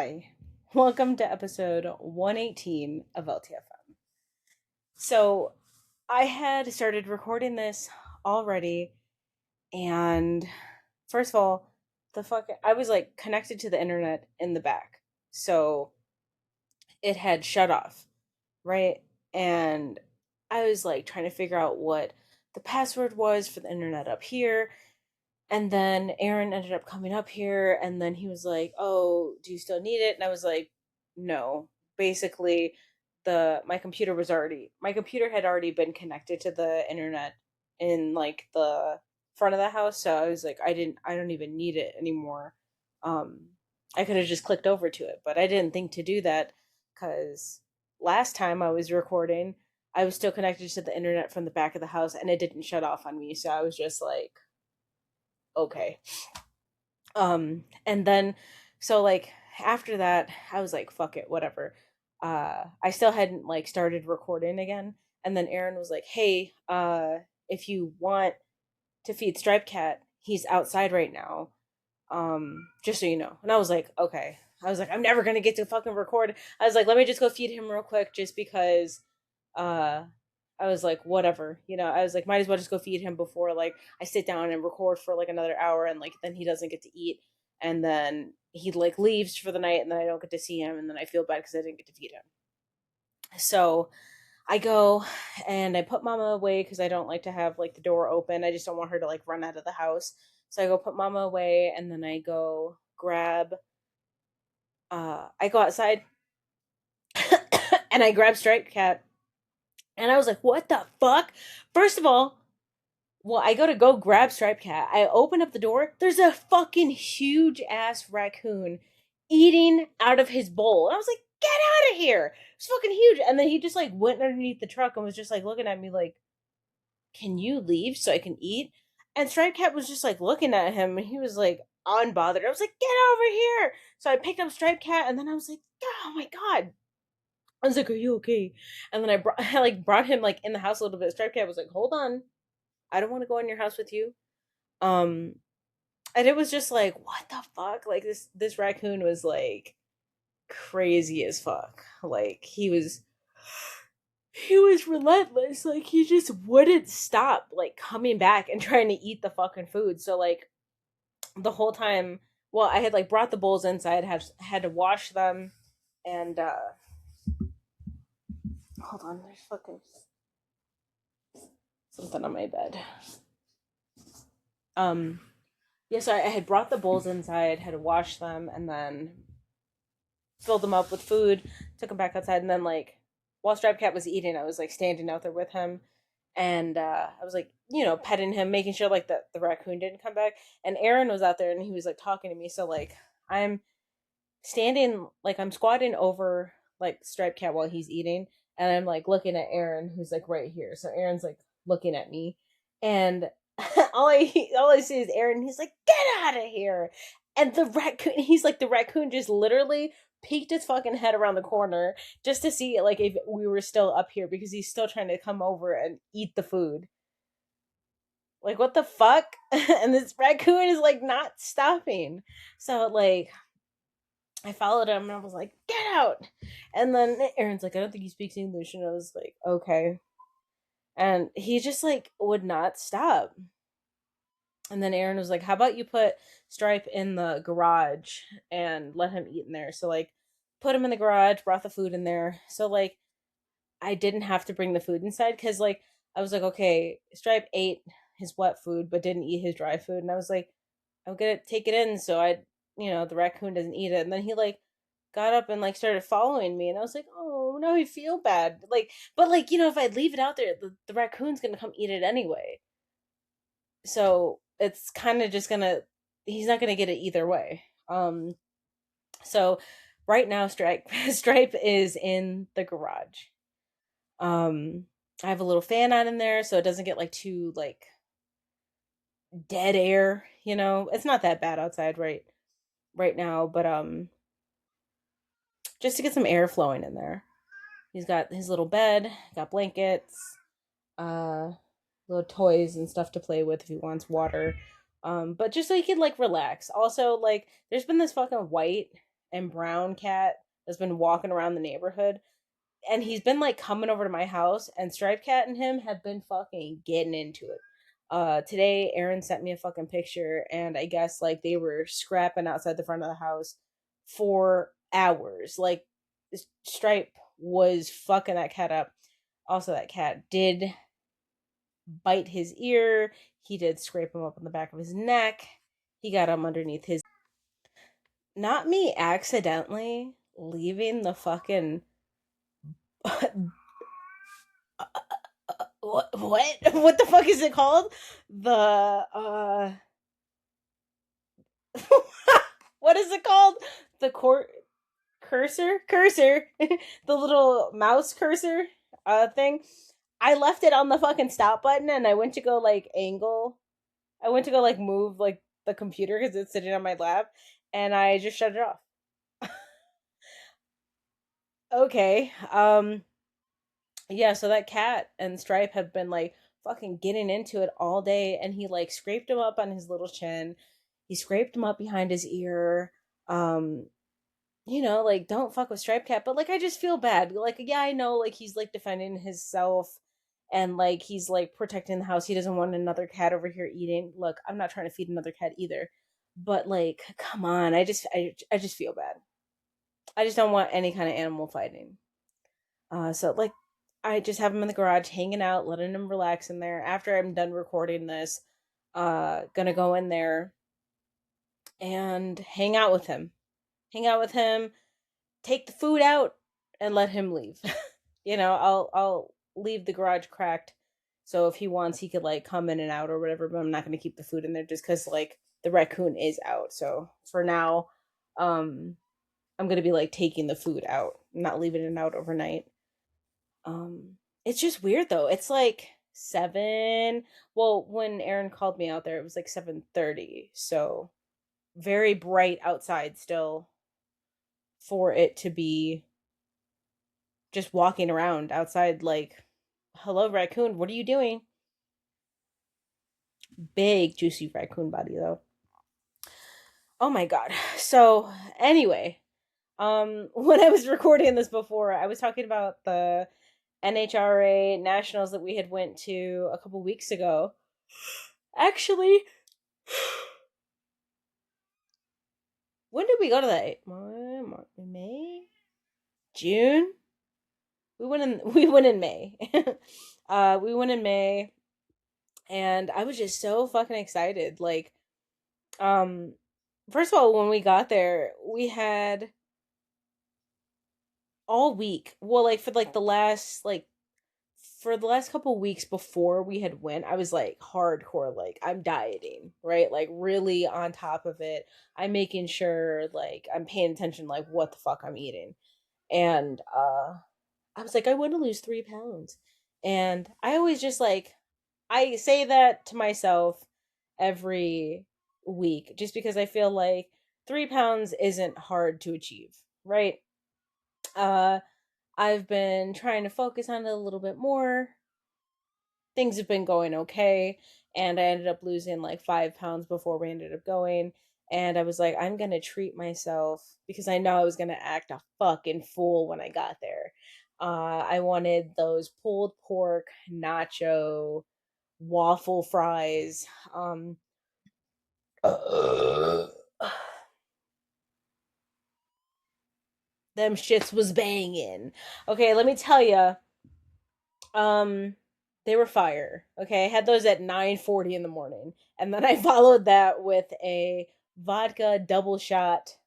Hi, welcome to episode 118 of LTFM. So, I had started recording this already, and first of all, I was like connected to the internet in the back, so it had shut off, right? And I was like trying to figure out what the password was for the internet up here. And then Aaron ended up coming up here, and then he was like, "Oh, do you still need it?" And I was like, "No." Basically, the my computer had already been connected to the internet in like the front of the house, so I was like, I don't even need it anymore. Um, I could have just clicked over to it, but I didn't think to do that because last time I was recording, I was still connected to the internet from the back of the house, and it didn't shut off on me, so I was just like, okay. And then so like after that, I was like, fuck it, whatever. I still hadn't like started recording again. And then Aaron was like, "Hey, if you want to feed Stripe Cat, he's outside right now. Just so you know." And I was like, okay. I was like, I'm never gonna get to fucking record. I was like, let me just go feed him real quick just because uh I was like, whatever, I was like, might as well just go feed him before like I sit down and record for like another hour and like then he doesn't get to eat and then he like leaves for the night and then I don't get to see him and then I feel bad because I didn't get to feed him. So I go and I put Mama away because I don't like to have like the door open. I just don't want her to like run out of the house. So I go put Mama away and then I go grab I go outside and I grab Striped Cat and I was like, what the fuck? First of all, well, I go grab Striped Cat. I open up the door. There's a fucking huge ass raccoon eating out of his bowl. And I was like, get out of here. It's fucking huge. And then he just like went underneath the truck and was just like looking at me like, can you leave so I can eat? And Striped Cat was just like looking at him and he was like unbothered. I was like, get over here. So I picked up Striped Cat and then I was like, oh my God. I was like, are you okay? And then I like brought him like in the house a little bit. Striped Cat was like, hold on. I don't want to go in your house with you. Um, and it was just like, what the fuck? Like this raccoon was like crazy as fuck. Like he was relentless. Like he just wouldn't stop like coming back and trying to eat the fucking food. So like the whole time, well, I had like brought the bowls inside, had to wash them, and hold on, there's fucking something on my bed. Um, yeah, so I had brought the bowls inside, had to wash them, and then filled them up with food, took them back outside, and then like while Striped Cat was eating, I was like standing out there with him, and I was like, petting him, making sure like the raccoon didn't come back. And Aaron was out there, and he was like talking to me. So like I'm standing, like I'm squatting over like Striped Cat while he's eating, and I'm like looking at Aaron, who's like right here. So Aaron's like looking at me, and all I see is Aaron. He's like, "Get out of here!" And the raccoon, he's like, the raccoon just literally peeked his fucking head around the corner just to see like if we were still up here because he's still trying to come over and eat the food. Like what the fuck? And this raccoon is like not stopping. So like I followed him and I was like, get out. And then Aaron's like, I don't think he speaks English. And I was like, okay. And he just like would not stop. And then Aaron was like, how about you put Stripe in the garage and let him eat in there? So like put him in the garage, brought the food in there. So like I didn't have to bring the food inside because like I was like, okay, Stripe ate his wet food but didn't eat his dry food. And I was like, I'm gonna take it in so the raccoon doesn't eat it. And then he like got up and like started following me and I was like, oh, now I feel bad. Like, but like, if I leave it out there, the raccoon's gonna come eat it anyway. So it's kind of just gonna he's not gonna get it either way. So right now Stripe is in the garage. I have a little fan on in there so it doesn't get like too like dead air. It's not that bad outside right now, but just to get some air flowing in there. He's got his little bed, got blankets, uh little toys and stuff to play with if he wants water. But just so he can like relax. Also, like there's been this fucking white and brown cat that's been walking around the neighborhood. And he's been like coming over to my house, and Striped Cat and him have been fucking getting into it. Today Aaron sent me a fucking picture, and I guess like they were scrapping outside the front of the house for hours. Like Stripe was fucking that cat up. Also, that cat did bite his ear. He did scrape him up on the back of his neck. He got him underneath his. Not me accidentally leaving the fucking. What the fuck is it called? The what is it called? The cursor the little mouse cursor thing. I left it on the fucking stop button, and I went to go like angle. I went to go like move like the computer because it's sitting on my lap, and I just shut it off. Okay. Yeah, so that cat and Stripe have been like fucking getting into it all day, and he like scraped him up on his little chin. He scraped him up behind his ear. Um, like don't fuck with Stripe Cat, but like I just feel bad. Like, yeah, I know like he's like defending himself, and like he's like protecting the house. He doesn't want another cat over here eating. Look, I'm not trying to feed another cat either. But like, come on, I just feel bad. I just don't want any kind of animal fighting. So like I just have him in the garage hanging out, letting him relax in there. After I'm done recording this, gonna go in there and hang out with him. Hang out with him, take the food out, and let him leave. I'll leave the garage cracked, so if he wants, he could like come in and out or whatever. But I'm not gonna keep the food in there just because like the raccoon is out. So for now, um, I'm gonna be like taking the food out, not leaving it out overnight. It's just weird though. It's like 7. Well, when Aaron called me out there, it was like 7:30. So very bright outside still for it to be just walking around outside like, "Hello raccoon, what are you doing?" Big juicy raccoon body though. Oh my god. So, anyway, when I was recording this before, I was talking about the NHRA nationals that we had went to a couple weeks ago. Actually, when did we go to that? May? June? We went in May. We went in May, and I was just so fucking excited. Like, um first of all, when we got there, we had all week. Well, like for the last couple weeks before we had went, I was like hardcore, like I'm dieting, right? Like really on top of it. I'm making sure like I'm paying attention like what the fuck I'm eating. And I was like, I want to lose 3 pounds. And I always just like I say that to myself every week just because I feel like 3 pounds isn't hard to achieve, right? Uh I've been trying to focus on it a little bit more. Things have been going okay, and I ended up losing like 5 pounds before we ended up going. And I was like, I'm gonna treat myself because I know I was gonna act a fucking fool when I got there. I wanted those pulled pork nacho waffle fries. Uh, them shits was banging. Okay, let me tell you. Um, they were fire. Okay, I had those at 9:40 in the morning, and then I followed that with a vodka double shot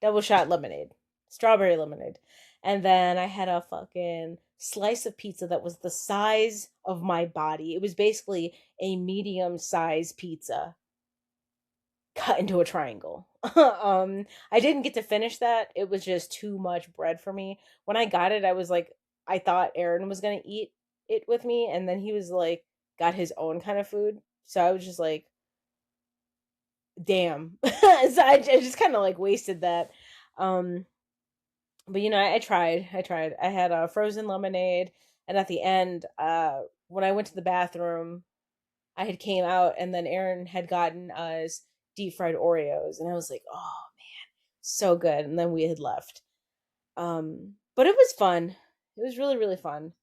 lemonade, strawberry lemonade, and then I had a fucking slice of pizza that was the size of my body. It was basically a medium size pizza cut into a triangle. I didn't get to finish that. It was just too much bread for me. When I got it, I was like, I thought Aaron was gonna eat it with me, and then he was like, got his own kind of food. So I was just like, damn. So I just kind of like wasted that. Um, but I tried. I tried. I had a frozen lemonade, and at the end, when I went to the bathroom, I had came out, and then Aaron had gotten us deep fried Oreos, and I was like, oh, so good. And then we had left. But it was fun. It was really, really fun.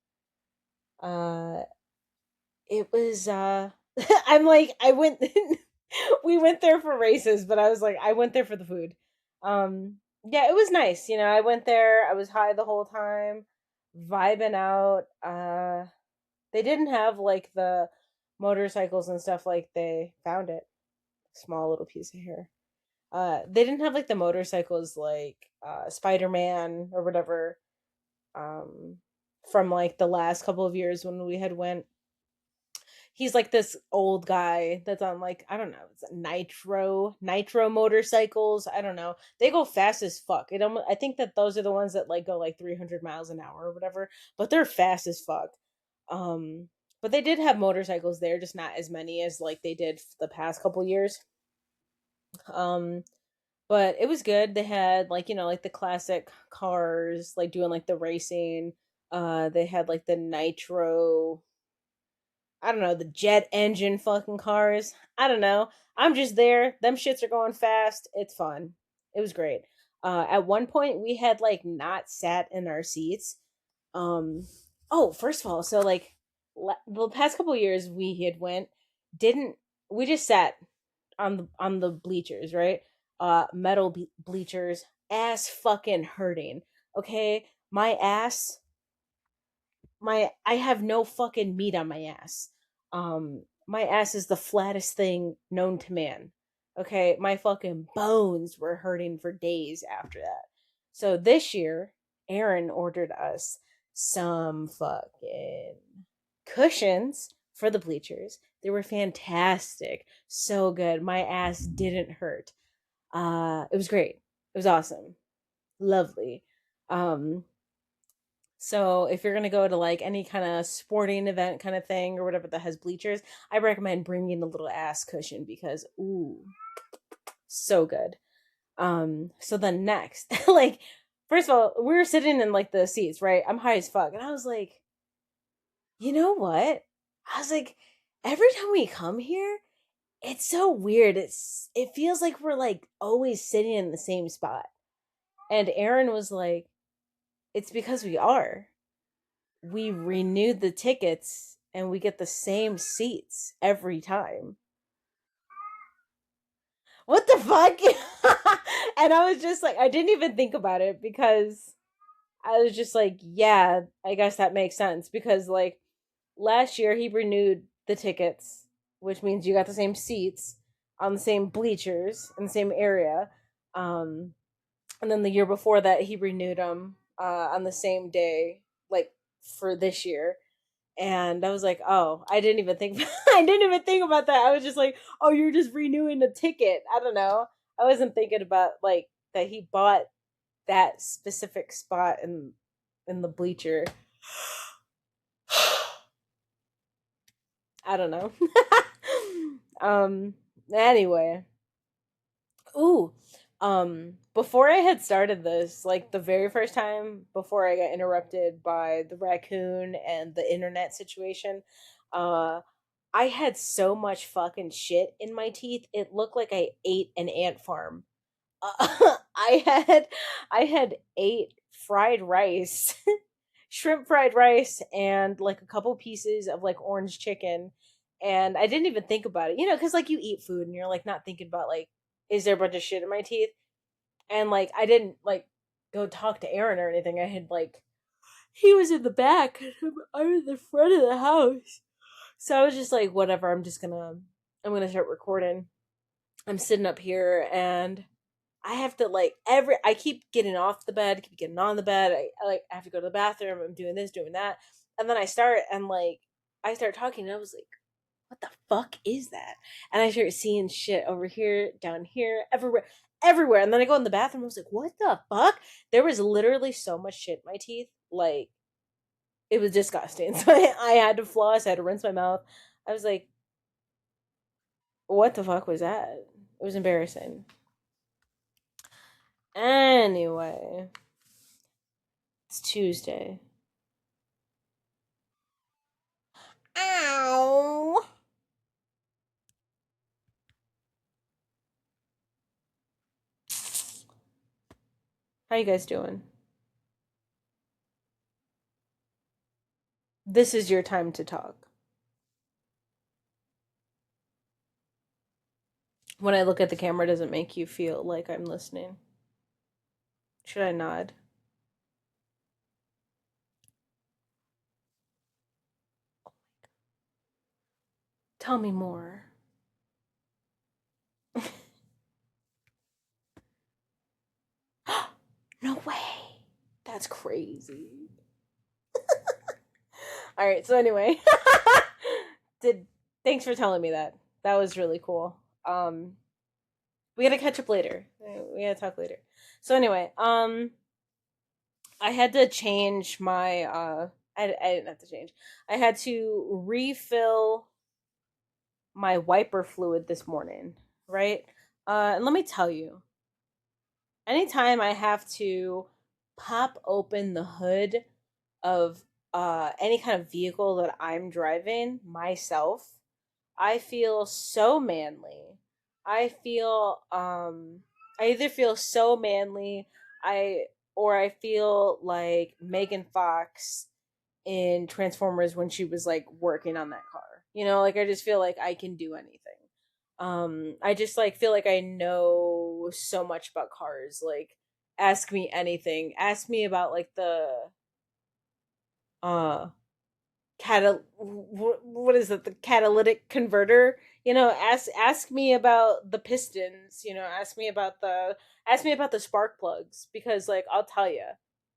Uh, it was. I'm like, I went. We went there for races, but I was like, I went there for the food. Yeah, it was nice. You know, I went there. I was high the whole time, vibing out. They didn't have like the motorcycles and stuff like they found it. Small little piece of hair. They didn't have like the motorcycles like Spider Man or whatever. Um, from like the last couple of years when we had went. He's like this old guy that's on like I don't know, it's nitro motorcycles. I don't know. They go fast as fuck. I think that those are the ones that like go like 300 miles an hour or whatever, but they're fast as fuck. Um, but they did have motorcycles there, just not as many as like they did the past couple years. Um, but it was good. They had like like the classic cars, like doing like the racing. They had like the nitro, I don't know, the jet engine fucking cars. I don't know. I'm just there. Them shits are going fast. It's fun. It was great. At one point we had like not sat in our seats. Um oh, first of all, so like the past couple years we had went didn't we just sat on the bleachers, right? Metal bleachers, ass fucking hurting. Okay? My ass, my I have no fucking meat on my ass. My ass is the flattest thing known to man. Okay, my fucking bones were hurting for days after that. So this year, Aaron ordered us some fucking cushions for the bleachers. They were fantastic. So good. My ass didn't hurt. It was great. It was awesome. Lovely. Um so if you're gonna go to like any kind of sporting event kind of thing or whatever that has bleachers, I recommend bringing a little ass cushion because ooh, so good. So then next, like first of all, we were sitting in like the seats, right? I'm high as fuck, and I was like, you know what? I was like, every time we come here, it's so weird. It feels like we're like always sitting in the same spot. And Aaron was like, it's because we are. We renewed the tickets and we get the same seats every time. What the fuck? And I was just like, I didn't even think about it because I was just like, yeah, I guess that makes sense because like last year he renewed the tickets, which means you got the same seats on the same bleachers in the same area. Um, and then the year before that he renewed them on the same day, like for this year. And I was like, oh, I didn't even think I didn't even think about that. I was just like, oh, you're just renewing the ticket. I don't know. I wasn't thinking about like that he bought that specific spot in the bleacher. I don't know. um anyway. Ooh. Before I had started this, like the very first time before I got interrupted by the raccoon and the internet situation, uh I had so much fucking shit in my teeth. It looked like I ate an ant farm. I had ate fried rice, shrimp fried rice, and like a couple pieces of like orange chicken, and I didn't even think about it. You know, because like you eat food and you're like not thinking about like, is there a bunch of shit in my teeth? And like I didn't like go talk to Aaron or anything. I had like he was in the back, and I'm in the front of the house. So I was just like, whatever. I'm gonna start recording. I'm sitting up here and I have to like I keep getting off the bed, keep getting on the bed. I like I have to go to the bathroom. I'm doing this, doing that, and then I start talking, and I was like, what the fuck is that? And I start seeing shit over here, down here, everywhere, everywhere. And then I go in the bathroom. I was like, what the fuck? There was literally so much shit in my teeth, like it was disgusting. So I had to floss. I had to rinse my mouth. I was like, what the fuck was that? It was embarrassing. Anyway, it's Tuesday. Ow. How you guys doing? This is your time to talk. When I look at the camera, does it make you feel like I'm listening? Should I nod? Tell me more. No way. That's crazy. All right, so anyway, did thanks for telling me that. That was really cool. We gotta catch up later. We gotta talk later. So anyway, I had to change my I didn't have to change. I had to refill my wiper fluid this morning, right? And let me tell you, anytime I have to pop open the hood of any kind of vehicle that I'm driving myself, I feel so manly. I feel I either feel so manly, I or I feel like Megan Fox in Transformers when she was like working on that car. You know, like I just feel like I can do anything. I just like feel like I know so much about cars. Like ask me anything. Ask me about like the uh what is it, the catalytic converter, you know, ask me about the pistons, you know, ask me about the spark plugs, because like I'll tell you,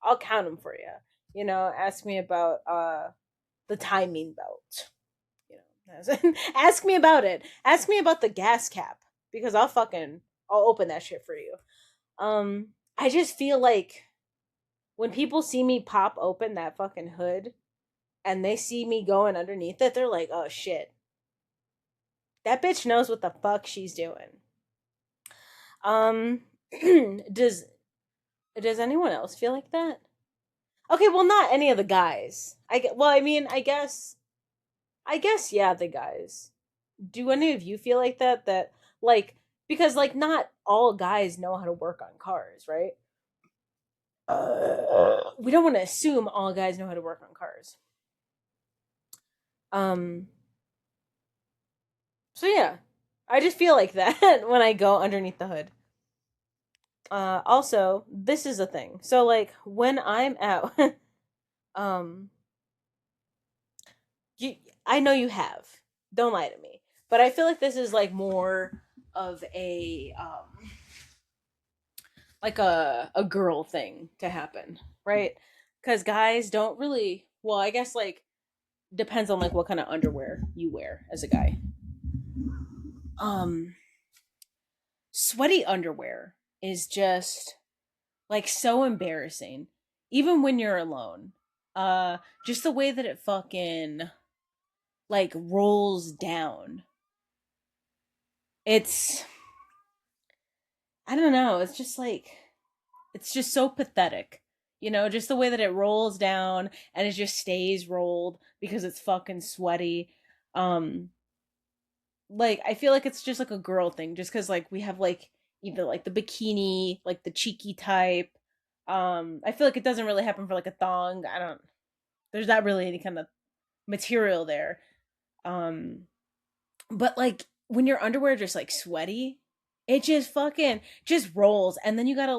I'll count them for you, you know. Ask me about the timing belt, you know. Ask me about it, ask me about the gas cap, because I'll open that shit for you. I just feel like when people see me pop open that fucking hood and they see me going underneath it, they're like, "Oh shit, that bitch knows what the fuck she's doing." Um, does does anyone else feel like that? Okay, well, not any of the guys. Well, I mean, I guess, yeah, the guys. Do any of you feel like that? That like because like not all guys know how to work on cars, right? We don't want to assume all guys know how to work on cars. Um, so yeah, I just feel like that when I go underneath the hood. Also, this is a thing. So like when I'm out, um, you, I know you have. Don't lie to me. But I feel like this is like more of a like a girl thing to happen, right? Because guys don't really. Well, I guess like depends on like what kind of underwear you wear as a guy. Um, Sweaty underwear is just like so embarrassing, even when you're alone. Uh, just the way that it fucking like rolls down. It's I don't know. It's just so pathetic. You know, just the way that it rolls down and it just stays rolled because it's fucking sweaty. Um like I feel like it's just like a girl thing just cuz like we have like either like the bikini, like the cheeky type. I feel like it doesn't really happen for like a thong. I don't There's not really any kind of material there. Um but like when your underwear just like sweaty, it just fucking just rolls, and then you gotta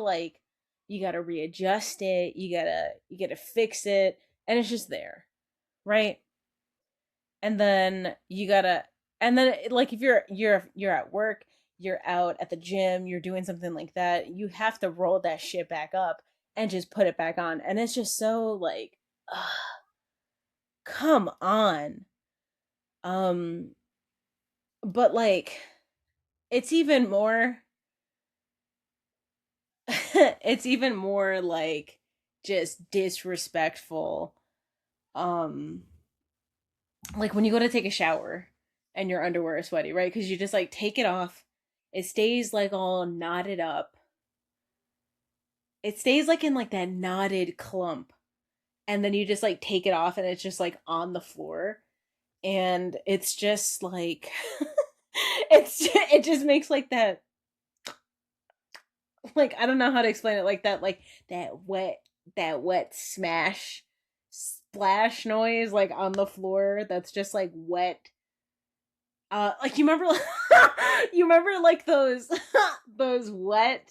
readjust it, you gotta fix it, and it's just there, right? And then like if you're at work, you're out at the gym, you're doing something like that, you have to roll that shit back up and just put it back on, and it's just so like, ugh, come on. Um, but like it's even more it's even more like just disrespectful. Um like when you go to take a shower and your underwear is sweaty, right? Cuz you just like take it off. It stays like all knotted up. It stays like in like that knotted clump. And then you just like take it off and it's just like on the floor, and it's just like it just makes like that like I don't know how to explain it, like that wet smash splash noise like on the floor that's just like wet. Like you remember you remember like those those wet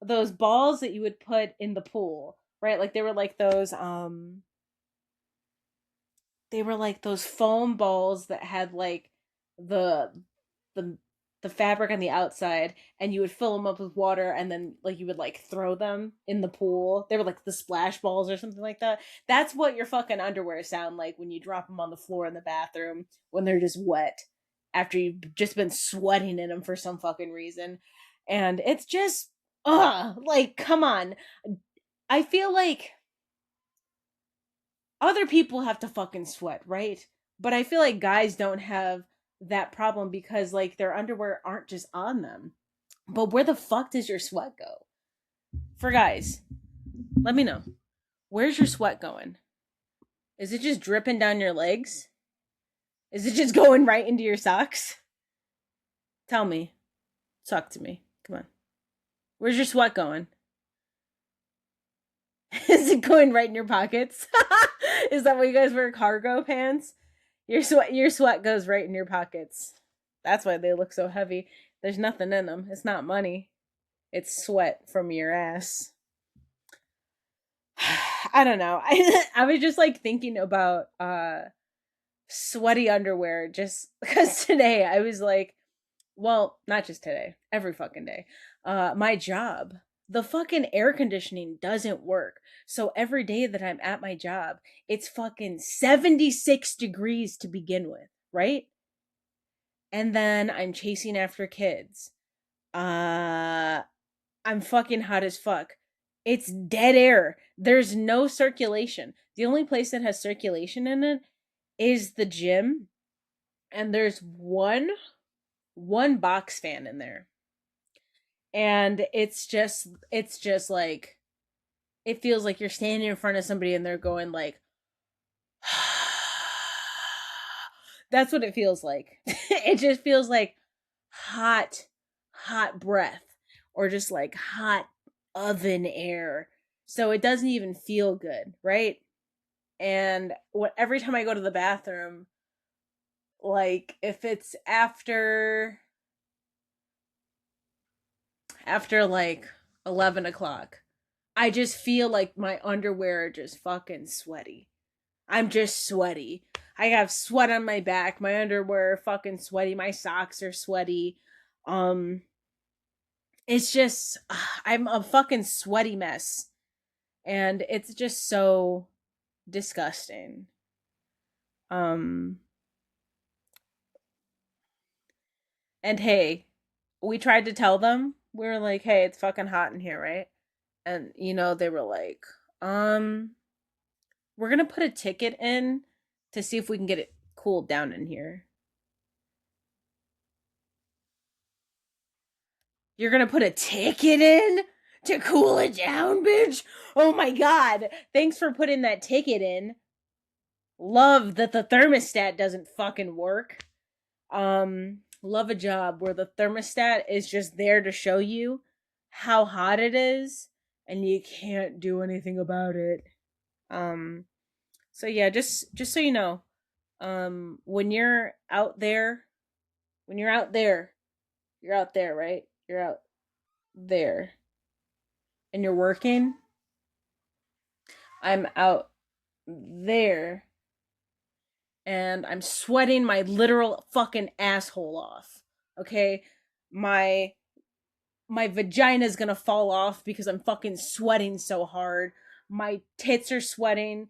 those balls that you would put in the pool, right? Like they were like those foam balls that had like the the the fabric on the outside, and you would fill them up with water, and then like you would like throw them in the pool. They were like the splash balls or something like that. That's what your fucking underwear sound like when you drop them on the floor in the bathroom when they're just wet after you've just been sweating in them for some fucking reason. And it's just like come on. I feel like other people have to fucking sweat, right? But I feel like guys don't have that problem because like their underwear aren't just on them. But where the fuck does your sweat go? For guys, let me know. Where's your sweat going? Is it just dripping down your legs? Is it just going right into your socks? Tell me. Talk to me. Come on. Where's your sweat going? Is it going right in your pockets? Is that why you guys wear cargo pants? Your sweat goes right in your pockets. That's why they look so heavy. There's nothing in them. It's not money. It's sweat from your ass. I don't know. I was just like thinking about sweaty underwear just because today I was like, well, not just today, every fucking day. My job, the fucking air conditioning doesn't work. So every day that I'm at my job, it's fucking 76 degrees to begin with, right? And then I'm chasing after kids. Uh I'm fucking hot as fuck. It's dead air. There's no circulation. The only place that has circulation in it is the gym, and there's one box fan in there. And it's just like it feels like you're standing in front of somebody and they're going like that's what it feels like. It just feels like hot hot breath or just like hot oven air. So it doesn't even feel good, right? And what every time I go to the bathroom, like if it's after like 11 o'clock, I just feel like my underwear are just fucking sweaty. I'm just sweaty. I have sweat on my back. My underwear are fucking sweaty. My socks are sweaty. Um, it's just I'm a fucking sweaty mess, and it's just so disgusting. Um, and hey, we tried to tell them. We were like, "Hey, it's fucking hot in here, right?" And they were like, "Um, we're gonna put a ticket in to see if we can get it cooled down in here." You're gonna put a ticket in to cool it down, bitch? Oh my god. Thanks for putting that ticket in. Love that the thermostat doesn't fucking work. Love a job where the thermostat is just there to show you how hot it is and you can't do anything about it. Um so yeah, just so you know, when you're out there, when you're out there, right? You're out there and you're working. I'm out there and I'm sweating my literal fucking asshole off. Okay? My my vagina's gonna fall off because I'm fucking sweating so hard. My tits are sweating.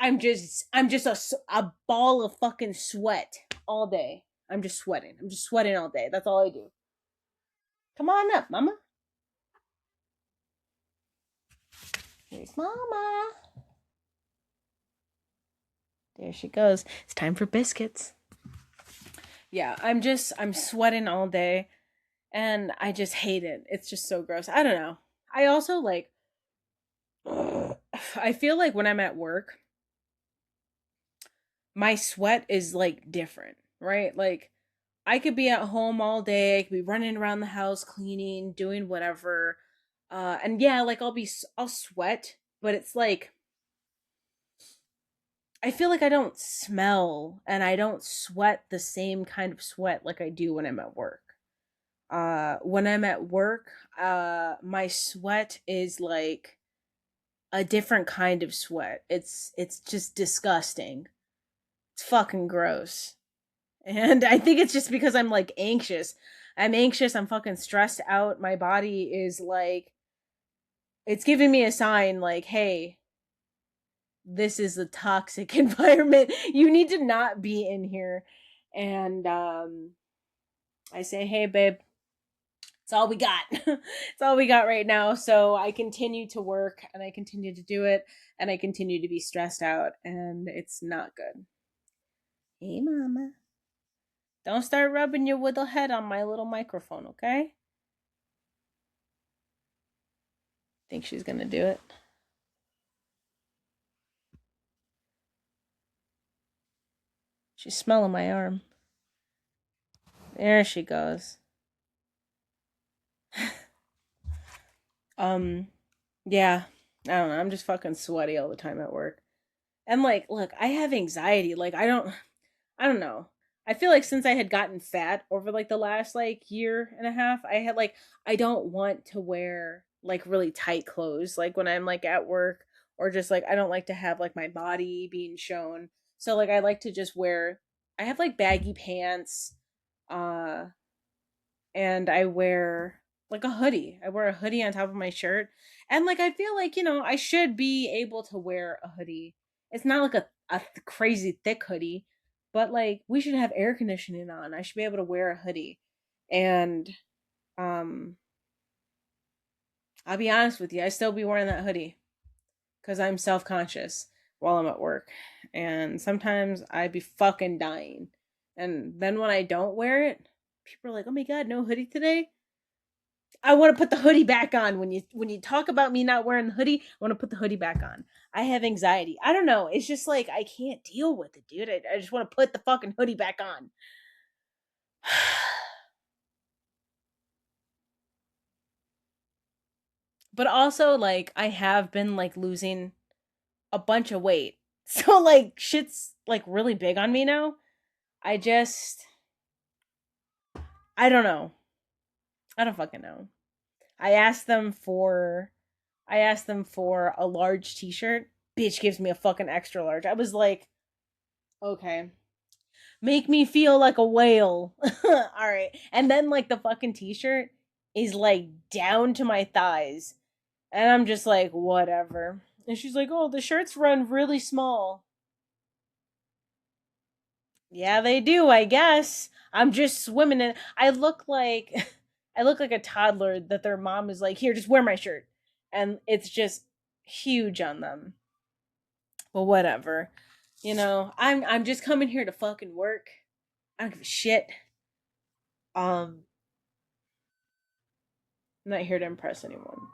I'm just a ball of fucking sweat all day. I'm just sweating. I'm just sweating all day. That's all I do. Come on up, mama. Here's mama. There she goes. It's time for biscuits. Yeah, I'm sweating all day and I just hate it. It's just so gross. I don't know. I also like I feel like when I'm at work, my sweat is like different, right? Like I could be at home all day, I could be running around the house cleaning, doing whatever. And yeah, like I'll sweat, but it's like I feel like I don't smell and I don't sweat the same kind of sweat like I do when I'm at work. When I'm at work, my sweat is like a different kind of sweat. It's just disgusting. It's fucking gross. And I think it's just because I'm like anxious. I'm anxious, I'm fucking stressed out. My body is like it's giving me a sign like, "Hey, this is a toxic environment. You need to not be in here." And I say, "Hey, babe, it's all we got. It's all we got right now." So I continue to work and I continue to do it and I continue to be stressed out and it's not good. Hey, mama. Don't start rubbing your little head on my little microphone, okay? Think she's gonna do it. She's smelling my arm. There she goes. um, yeah. I don't know. I'm just fucking sweaty all the time at work. And like, look, I have anxiety. Like I don't know. I feel like since I had gotten fat over like the last like year and a half, I had like I don't want to wear like really tight clothes like when I'm like at work or just like I don't like to have like my body being shown. So like I like to just wear I have like baggy pants uh and I wear like a hoodie. I wear a hoodie on top of my shirt. And like I feel like, I should be able to wear a hoodie. It's not like a crazy thick hoodie, but like we should have air conditioning on. I should be able to wear a hoodie. And um I'll be honest with you, I still be wearing that hoodie cuz I'm self-conscious while I'm at work. And sometimes I be fucking dying. And then when I don't wear it, people are like, "Oh my god, no hoodie today?" I want to put the hoodie back on. When you talk about me not wearing the hoodie, I want to put the hoodie back on. I have anxiety. I don't know. It's just like I can't deal with it, dude. I just want to put the fucking hoodie back on. But also like I have been like losing a bunch of weight. So like shit's like really big on me now. I just I don't know. I don't fucking know. I asked them for I asked them for a large t-shirt. Bitch gives me a fucking extra large. I was like, okay. Make me feel like a whale. All right. And then like the fucking t-shirt is like down to my thighs. And I'm just like, whatever. And she's like, "Oh, the shirts run really small." Yeah, they do, I guess. I'm just swimming in I look like I look like a toddler that their mom is like, "Here, just wear my shirt." And it's just huge on them. But whatever. I'm just coming here to fucking work. I don't give a shit. Um I'm not here to impress anyone.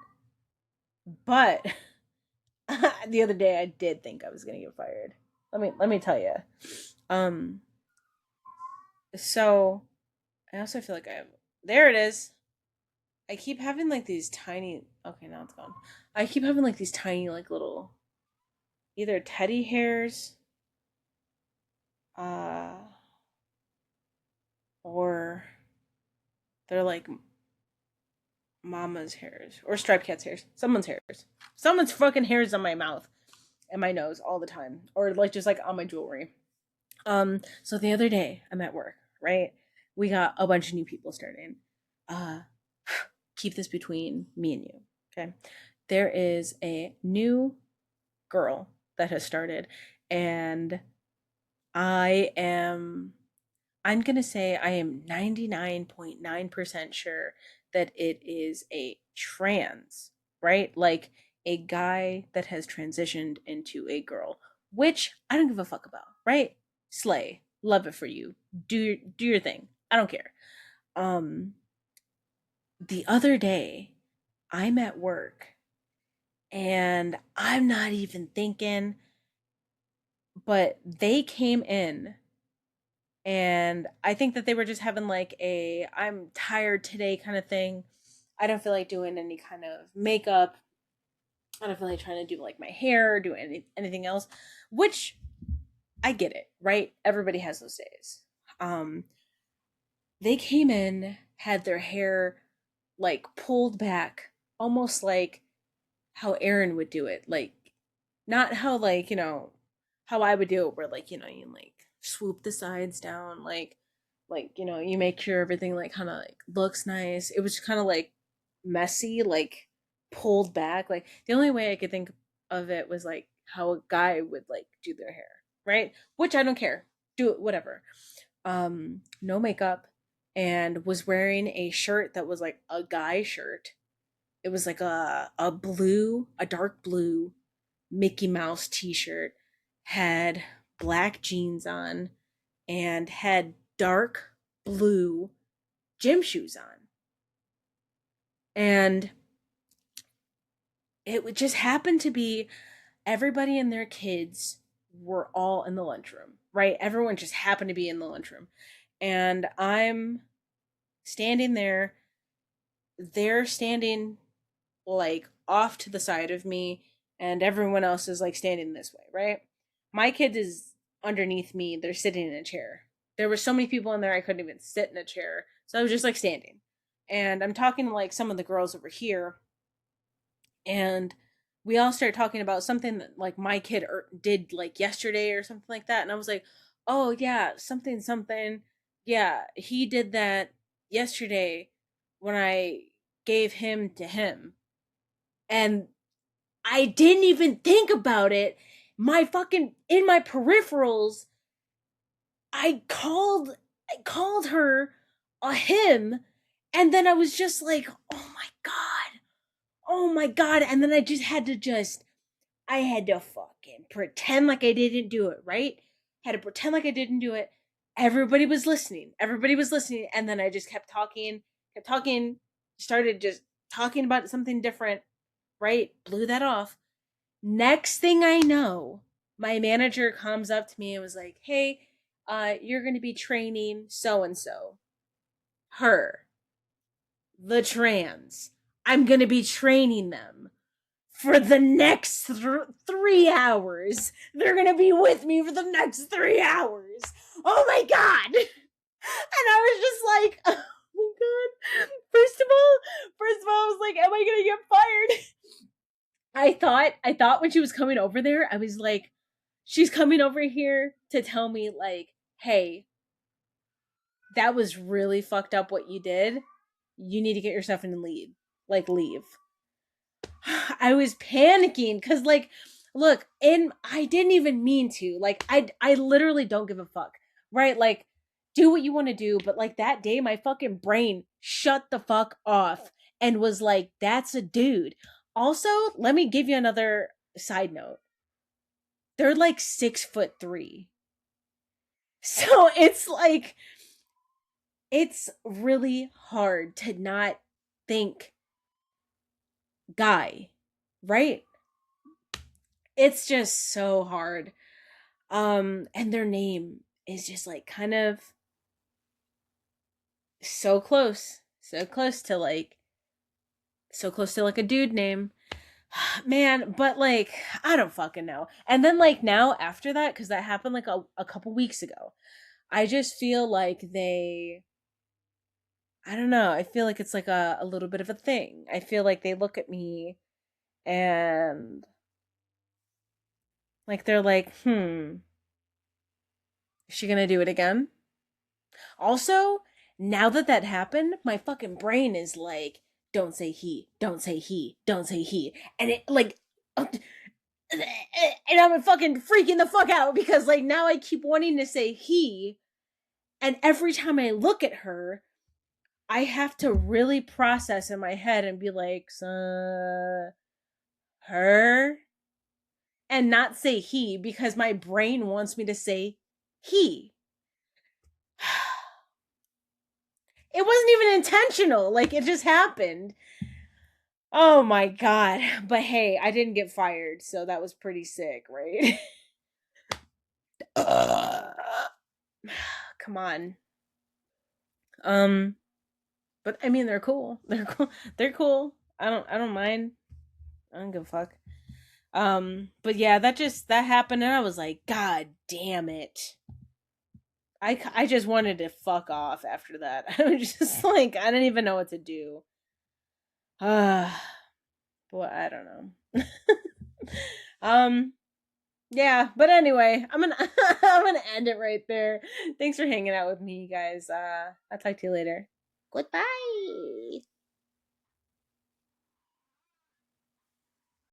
But the other day I did think I was gonna get fired. Let me tell you. Um, so I also feel like I have. There it is. I keep having like these tiny. Okay, now it's gone. I keep having like these tiny like little either teddy hairs, uh, or they're like mama's hairs or striped cat's hairs. Someone's hairs. Someone's fucking hairs on my mouth and my nose all the time, or like just like on my jewelry. So the other day I'm at work, right? We got a bunch of new people starting. Uh keep this between me and you, okay? There is a new girl that has started and I am I'm going to say I am 99.9% sure that it is a trans, right? Like a guy that has transitioned into a girl, which I don't give a fuck about, right? Slay. Love it for you. Do your thing. I don't care. Um the other day I'm at work and I'm not even thinking, but they came in and I think that they were just having like a "I'm tired today" kind of thing. I don't feel like doing any kind of makeup. I don't feel like trying to do like my hair or do anything else, which I get it, right? Everybody has those days. Um, they came in, had their hair like pulled back, almost like how Aaron would do it. Like, not how, like, how I would do it, where, like, you like swoop the sides down, like, you make sure everything like kind of like looks nice. It was kind of like messy, like pulled back. Like, the only way I could think of it was like how a guy would like do their hair, right? Which I don't care. Do it, whatever. No makeup, and was wearing a shirt that was like a guy shirt. It was like a dark blue Mickey Mouse t-shirt, had black jeans on, and had dark blue gym shoes on. And it would just happen to be everybody and their kids were all in the lunchroom, right? Everyone just happened to be in the lunchroom. And I'm standing there, they're standing like off to the side of me, and everyone else is like standing this way, right? My kid is underneath me, they're sitting in a chair. There were so many people in there I couldn't even sit in a chair, so I was just like standing. And I'm talking to like some of the girls over here, and we all started talking about something that like my kid did like yesterday or something like that, and I was like, oh yeah, something something, yeah, he did that yesterday when I gave him to him. And I didn't even think about it. My fucking in my peripherals, I called her a him, and then I was just like, "Oh my god. Oh my god." And then I had to fucking pretend like I didn't do it, right? Had to pretend like I didn't do it. Everybody was listening. Everybody was listening, and then I just kept talking, started just talking about something different, right? Blew that off. Next thing I know, my manager comes up to me and was like, "Hey, you're going to be training so and so, her, the trans. I'm going to be training them for the next 3 hours. They're going to be with me for the next 3 hours. Oh my god!" And I was just like, "Oh my god!" First of all, I was like, "Am I going to get fired?" I thought when she was coming over there, I was like, she's coming over here to tell me like, "Hey, that was really fucked up what you did. You need to get yourself in the lead. Like, leave." I was panicking cuz like, look, and I didn't even mean to. Like, I literally don't give a fuck. Right? Like, do what you want to do, but like that day my fucking brain shut the fuck off and was like, "That's a dude." Also, let me give you another side note. They're like 6'3". So it's like, it's really hard to not think guy, right? It's just so hard. And their name is just like kind of so close. So close to like a dude name. Man, but like, I don't fucking know. And then like now after that, because that happened like a couple weeks ago, I just feel like I don't know. I feel like it's like a little bit of a thing. I feel like they look at me and like they're like, is she gonna do it again? Also, now that that happened, my fucking brain is like, don't say he, don't say he, don't say he. And it like, and I'm fucking freaking the fuck out because like now I keep wanting to say he. And every time I look at her, I have to really process in my head and be like, her, and not say he because my brain wants me to say he. It wasn't even intentional. Like, it just happened. Oh my god. But hey, I didn't get fired, so that was pretty sick, right? Come on. Um But I mean, they're cool. They're cool. They're cool. I don't mind. I don't give a fuck. But yeah, that happened, and I was like, God damn it. I just wanted to fuck off after that. I was just like, I didn't even know what to do. Boy, I don't know. um, yeah, but anyway, I'm gonna I'm gonna end it right there. Thanks for hanging out with me, you guys. I'll talk to you later. Goodbye.